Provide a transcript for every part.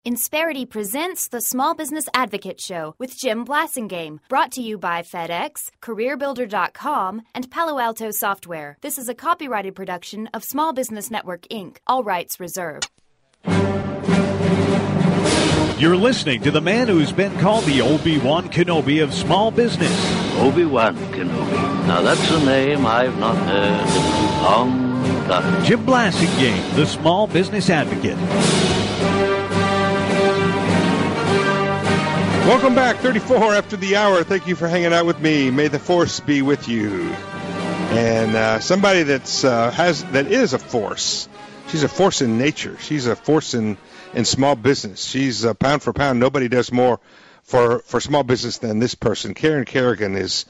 Insperity presents the Small Business Advocate Show with Jim Blasingame, brought to you by FedEx, CareerBuilder.com, and Palo Alto Software. This is a copyrighted production of Small Business Network, Inc., all rights reserved. You're listening to the man who's been called the Obi-Wan Kenobi of small business. Obi-Wan Kenobi. Now that's a name I've not heard in a long time. Jim Blasingame, the Small Business Advocate. Welcome back, 34 after the hour. Thank you for hanging out with me. May the force be with you. And somebody that is a force. She's a force in nature. She's a force in small business. She's pound for pound. Nobody does more for small business than this person. Kerrigan is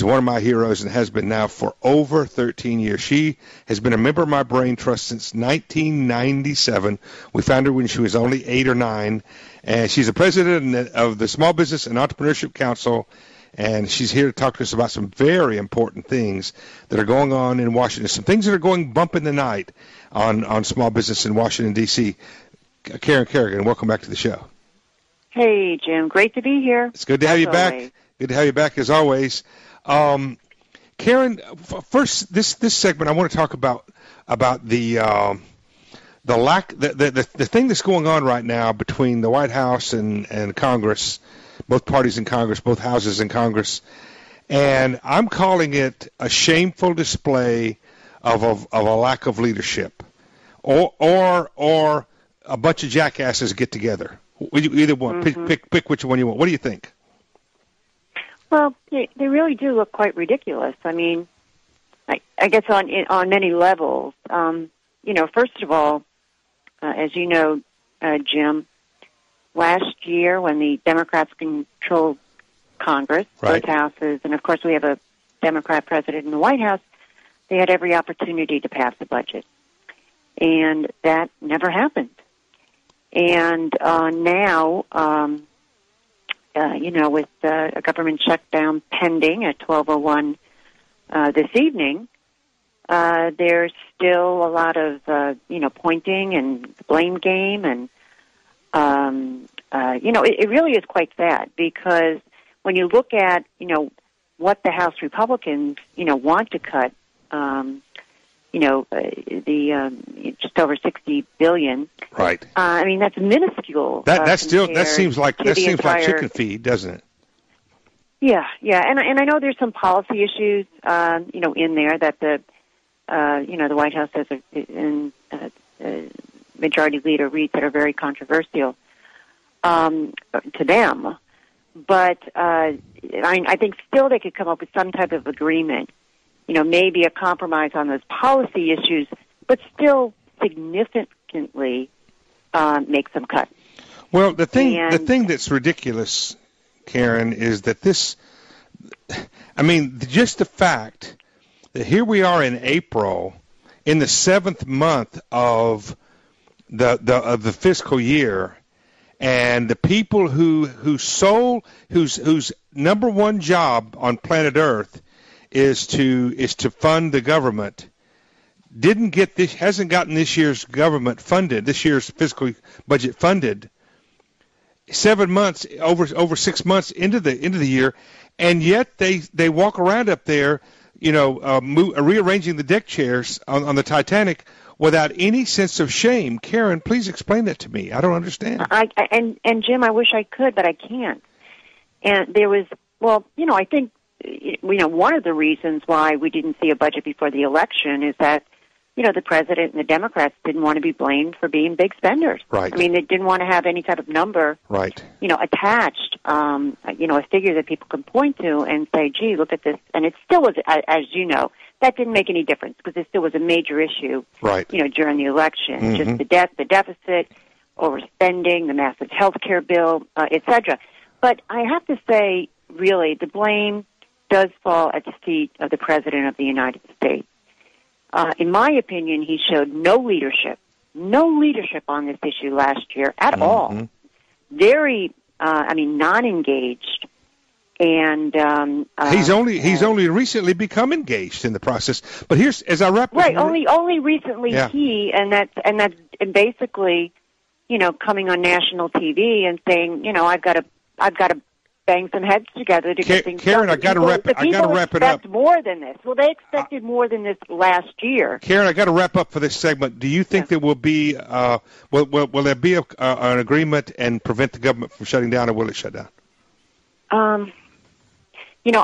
one of my heroes and has been now for over 13 years. She has been a member of my brain trust since 1997. We found her when she was only 8 or 9. And she's the president of the Small Business and Entrepreneurship Council, and she's here to talk to us about some very important things that are going on in Washington, some things that are going bump in the night on small business in Washington, D.C. Kerrigan, welcome back to the show. Hey, Jim. Great to be here. It's good to have you back. Good to have you back, as always. Karen, first, this segment, I want to talk about the thing that's going on right now between the White House and Congress, both parties in Congress, both houses in Congress, and I'm calling it a shameful display of a lack of leadership, or a bunch of jackasses get together. Either one. Mm-hmm. Pick which one you want. What do you think? Well, they really do look quite ridiculous. I mean, I guess on many levels. First of all, as you know, Jim, last year when the Democrats controlled Congress, right, both houses, and of course we have a Democrat president in the White House, they had every opportunity to pass the budget. And that never happened. And now, with a government shutdown pending at 12:01 this evening, there's still a lot of, pointing and blame game. And, it really is quite sad because when you look at, what the House Republicans, want to cut, just over $60 billion. Right. I mean, that's minuscule. That seems like chicken feed, doesn't it? Yeah. And I know there's some policy issues, in there that the White House has a Majority Leader Reid that are very controversial to them. But I think still they could come up with some type of agreement, maybe a compromise on those policy issues, but still significantly make some cuts. Well, the thing that's ridiculous, Karen, is that just the fact that here we are in April, in the 7th month of the fiscal year, and the people whose number one job on planet Earth is to fund the government hasn't gotten this year's government funded, this year's fiscal budget funded 7 months, over 6 months into the year, and yet they walk around up there, rearranging the deck chairs on the Titanic without any sense of shame. Karen, please explain that to me. I don't understand. And Jim, I wish I could, but I can't. And there was, I think, one of the reasons why we didn't see a budget before the election is that, the president and the Democrats didn't want to be blamed for being big spenders. Right. I mean, they didn't want to have any type of number, right, attached, a figure that people can point to and say, gee, look at this. And it still was, as you know, that didn't make any difference because it still was a major issue, right, during the election. Mm-hmm. Just the debt, the deficit, overspending, the massive health care bill, et cetera. But I have to say, really, the blame does fall at the feet of the President of the United States. In my opinion, he showed no leadership on this issue last year at all. Very, non-engaged. And he's only recently become engaged in the process. But here's, as I wrap, right, only recently yeah. and that's basically, coming on national TV and saying, I've got to bang some heads together to get things Karen, done. I got to wrap it up. More than this. Well, they expected more than this last year. Karen, I got to wrap up for this segment. Do you think there will be will there be an agreement and prevent the government from shutting down, or will it shut down?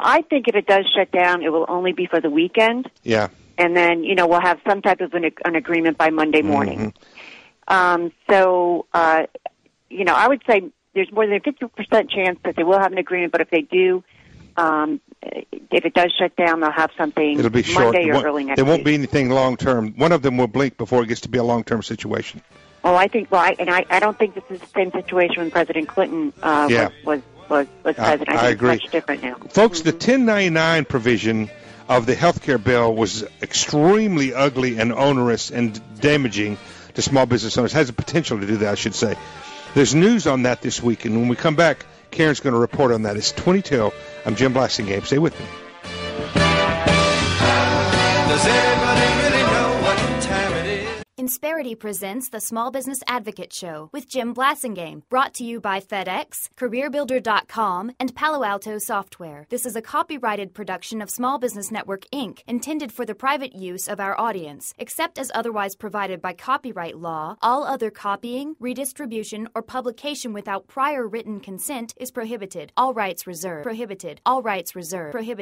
I think if it does shut down, it will only be for the weekend. Yeah. And then, we'll have some type of an agreement by Monday morning. Mm-hmm. I would say there's more than a 50% chance that they will have an agreement, but if they do, if it does shut down, they'll have something It'll be short. Monday or early next week. There won't be anything long-term. One of them will blink before it gets to be a long-term situation. Oh, I think, I don't think this is the same situation when President Clinton was president. I think agree. It's much different now. Folks, the 1099 provision of the health care bill was extremely ugly and onerous and damaging to small business owners. It has the potential to do that, I should say. There's news on that this week, and when we come back, Karen's going to report on that. It's 20 I'm Jim Blasingame. Stay with me. Does anybody really know what time it is? Insperity presents the Small Business Advocate Show with Jim Blasingame, brought to you by FedEx, CareerBuilder.com, and Palo Alto Software. This is a copyrighted production of Small Business Network, Inc., intended for the private use of our audience. Except as otherwise provided by copyright law, all other copying, redistribution, or publication without prior written consent is prohibited. All rights reserved. Prohibited. All rights reserved. Prohibited.